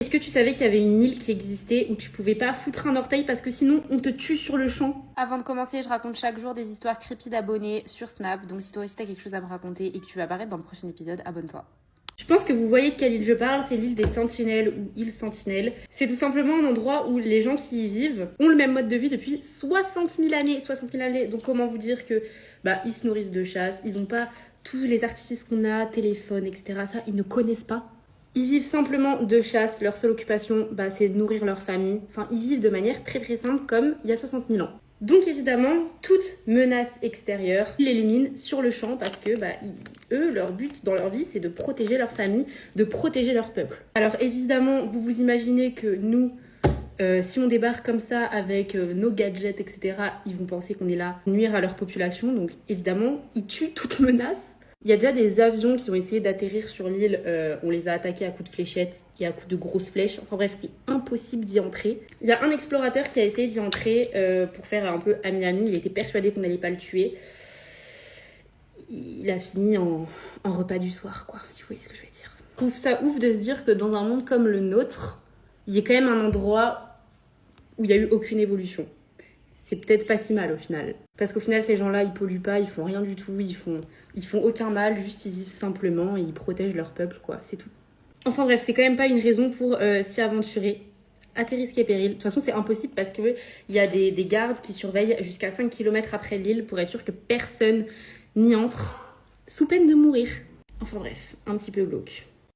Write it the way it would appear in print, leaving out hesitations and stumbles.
Est-ce que tu savais qu'il y avait une île qui existait où tu pouvais pas foutre un orteil parce que sinon on te tue sur le champ? Avant de commencer, je raconte chaque jour des histoires creepy d'abonnés sur Snap, donc si toi aussi t'as quelque chose à me raconter et que tu vas apparaître dans le prochain épisode, abonne-toi. Je pense que vous voyez de quelle île je parle, c'est l'île des Sentinelles ou île Sentinelle. C'est tout simplement un endroit où les gens qui y vivent ont le même mode de vie depuis 60 000 années. 60 000 années, donc comment vous dire que ils se nourrissent de chasse, ils n'ont pas tous les artifices qu'on a, téléphone, etc. Ça, ils ne connaissent pas. Ils vivent simplement de chasse, leur seule occupation, c'est de nourrir leur famille. Enfin, ils vivent de manière très très simple comme il y a 60 000 ans. Donc évidemment, toute menace extérieure, ils l'éliminent sur le champ parce que eux, leur but dans leur vie, c'est de protéger leur famille, de protéger leur peuple. Alors évidemment, vous vous imaginez que nous, si on débarque comme ça avec nos gadgets, etc., ils vont penser qu'on est là pour nuire à leur population. Donc évidemment, ils tuent toute menace. Il y a déjà des avions qui ont essayé d'atterrir sur l'île, on les a attaqués à coups de fléchettes et à coups de grosses flèches. Enfin bref, c'est impossible d'y entrer. Il y a un explorateur qui a essayé d'y entrer pour faire un peu ami-ami. Il était persuadé qu'on n'allait pas le tuer. Il a fini en repas du soir, quoi, si vous voyez ce que je veux dire. Je trouve ça ouf de se dire que dans un monde comme le nôtre, il y a quand même un endroit où il n'y a eu aucune évolution. C'est peut-être pas si mal au final. Parce qu'au final, ces gens-là, ils polluent pas, ils font rien du tout, ils font aucun mal, juste ils vivent simplement et ils protègent leur peuple, quoi, c'est tout. Enfin bref, c'est quand même pas une raison pour s'y aventurer à tes risques et périls. De toute façon, c'est impossible parce qu'il y a des gardes qui surveillent jusqu'à 5 km après l'île pour être sûr que personne n'y entre, sous peine de mourir. Enfin bref, un petit peu glauque.